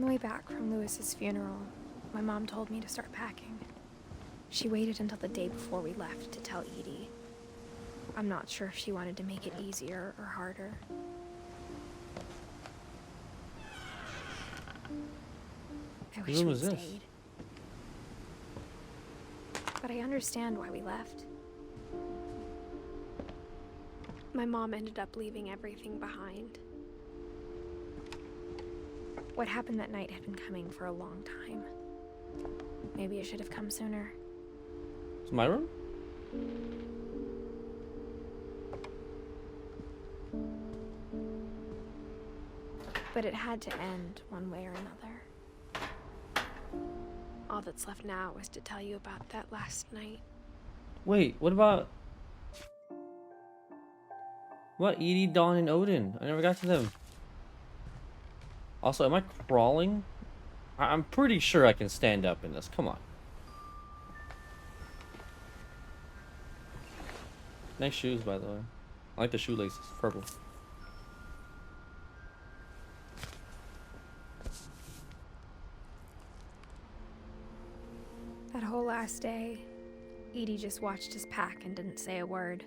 the way back from Lewis's funeral, my mom told me to start packing. She waited until the day before we left to tell Edie. I'm not sure if she wanted to make it easier or harder. I wish we'd stayed. But I understand why we left. My mom ended up leaving everything behind. What happened that night had been coming for a long time. Maybe it should have come sooner. It's my room? But it had to end one way or another. All that's left now is to tell you about that last night. Wait, what about Edie, Dawn, and Odin? I never got to them. Also, am I crawling? I'm pretty sure I can stand up in this. Come on. Nice shoes, by the way. I like the shoelaces. Purple. That whole last day, Edie just watched us pack and didn't say a word.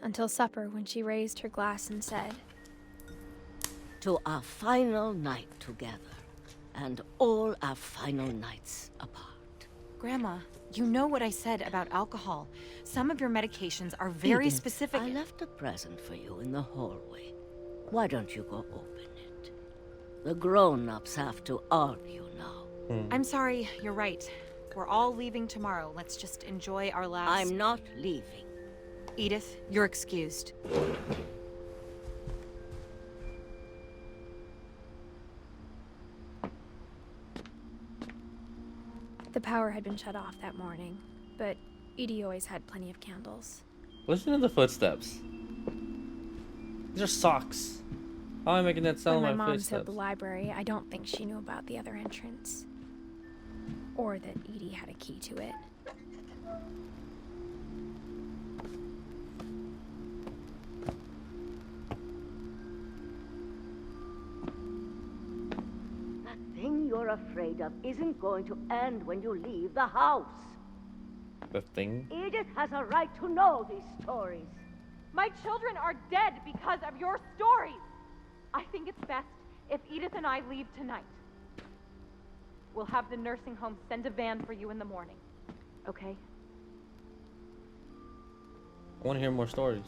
Until supper, when she raised her glass and said, "To our final night together, and all our final nights apart." Grandma, you know what I said about alcohol. Some of your medications are very Edith, specific. I left a present for you in the hallway. Why don't you go open it? The grown-ups have to argue now. I'm sorry, you're right. We're all leaving tomorrow. Let's just enjoy our last... I'm not leaving. Edith, you're excused. The power had been shut off that morning, but Edie always had plenty of candles. Listen to the footsteps. These are socks. How am I making that sound? When My my mom footsteps. said the library, I don't think she knew about the other entrance. Or that Edie had a key to it. That thing you're afraid of isn't going to end when you leave the house. The thing. Edith has a right to know these stories. My children are dead because of your stories. I think it's best if Edith and I leave tonight. We'll have the nursing home send a van for you in the morning. Okay? I want to hear more stories.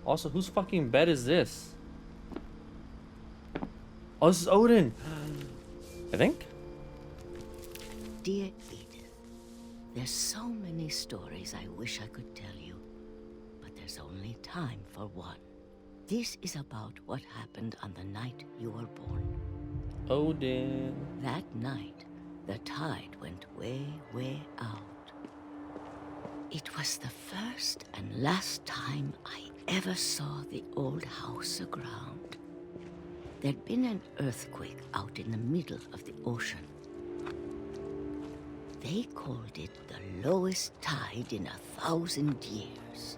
Also, whose fucking bed is this? Oh, this is Odin. I think. Dear Edith, there's so many stories I wish I could tell you, but there's only time for one. This is about what happened on the night you were born. Odin. That night, the tide went way, way out. It was the first and last time I ever saw the old house aground. There'd been an earthquake out in the middle of the ocean. They called it the lowest tide in 1,000 years.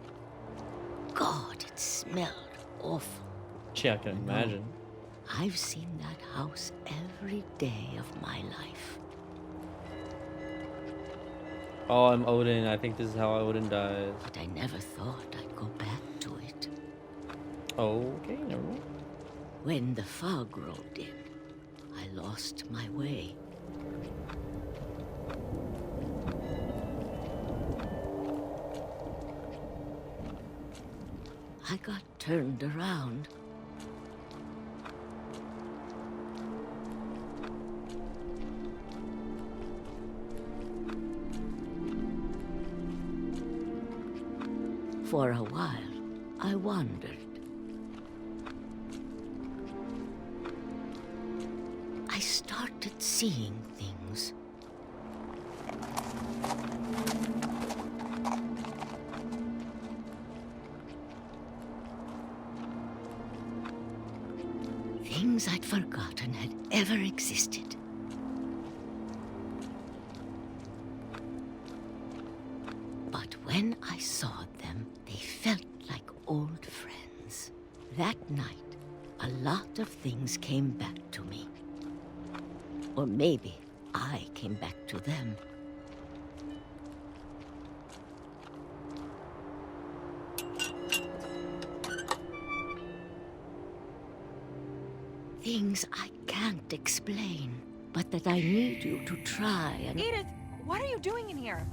God, it smelled awful. Yeah, I can imagine. I've seen that house every day of my life. Oh, I'm Odin. I think this is how Odin dies. But I never thought I'd go back to it. Okay, never mind. When the fog rolled in, I lost my way. I got turned around. For a while, I wandered. I started seeing things. Things I'd forgotten had ever existed. But when I saw them, they felt like old friends. That night, a lot of things came back to Or maybe I came back to them. Things I can't explain, but that I need you to try and... Edith, what are you doing in here?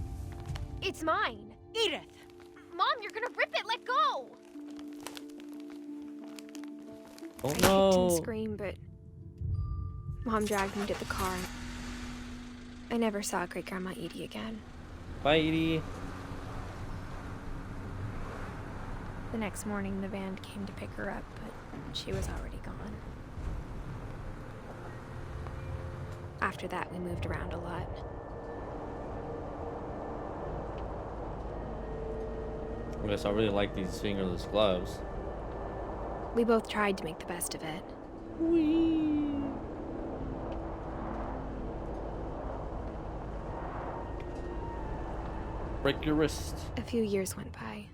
It's mine. Edith! Mom, you're gonna rip it. Let go. Oh I kicked no. and screamed, but Mom dragged me to the car. I never saw Great Grandma Edie again. Bye, Edie. The next morning, the van came to pick her up, but she was already gone. After that, we moved around a lot. I guess I really like these fingerless gloves. We both tried to make the best of it. Whee! Break your wrist. A few years went by.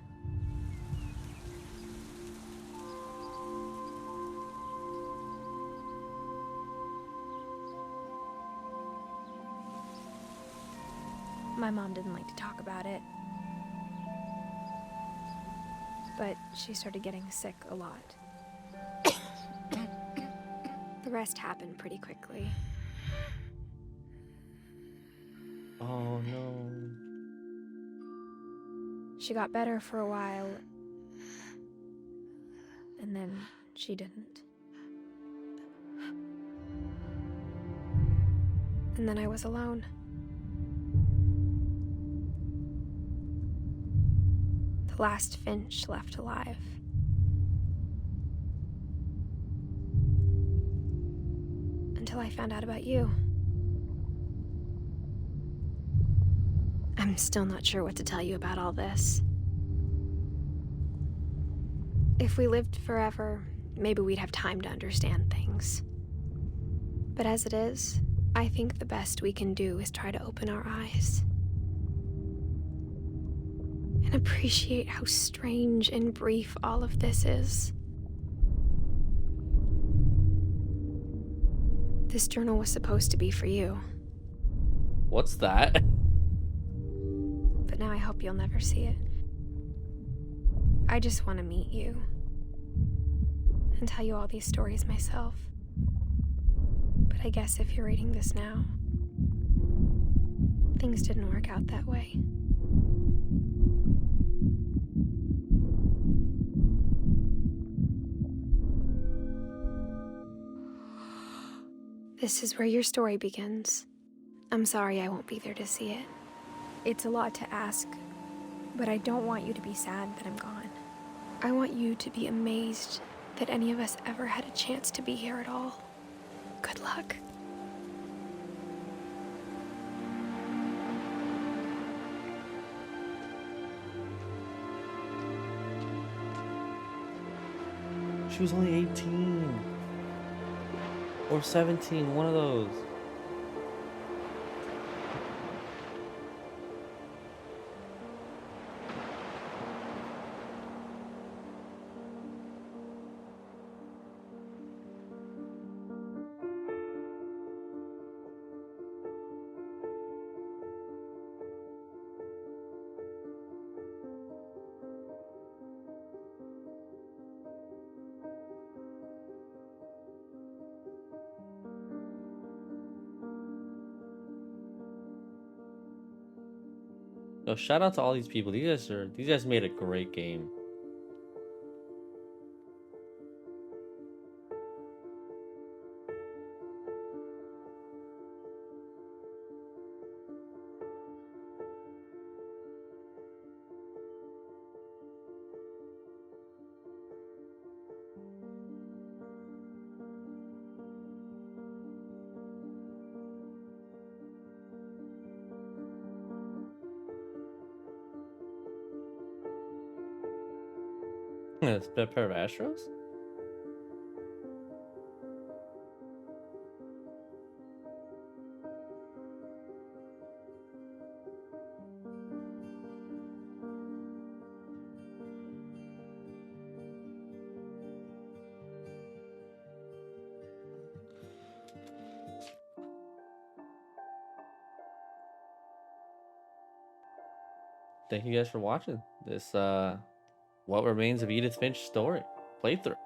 My mom didn't like to talk about it. But she started getting sick a lot. The rest happened pretty quickly. Oh no. She got better for a while, and then she didn't. And then I was alone. The last Finch left alive. Until I found out about you. I'm still not sure what to tell you about all this. If we lived forever, maybe we'd have time to understand things. But as it is, I think the best we can do is try to open our eyes. And appreciate how strange and brief all of this is. This journal was supposed to be for you, What's that? but now I hope you'll never see it. I just want to meet you and tell you all these stories myself. But I guess if you're reading this now, things didn't work out that way. This is where your story begins. I'm sorry I won't be there to see it. It's a lot to ask, but I don't want you to be sad that I'm gone. I want you to be amazed that any of us ever had a chance to be here at all. Good luck. She was only 18. Or 17, one of those. So shout out to all these people. These guys made a great game. It's a pair of Astros? thank you guys for watching this What Remains of Edith Finch story playthrough.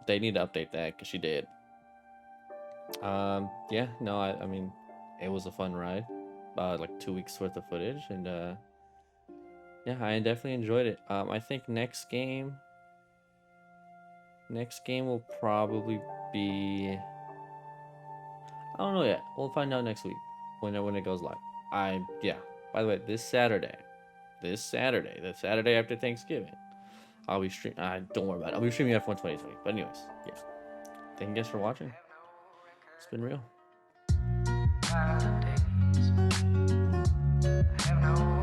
They need to update that because she did. Yeah, no, I mean, it was a fun ride. Like 2 weeks worth of footage, and yeah, I definitely enjoyed it. I think next game will probably be, I don't know yet. We'll find out next week when it goes live. Yeah. By the way, this Saturday, the Saturday after Thanksgiving, I'll be streaming. Don't worry about it. I'll be streaming F1 2020. But anyways, yeah. Thank you guys for watching. It's been real. I have no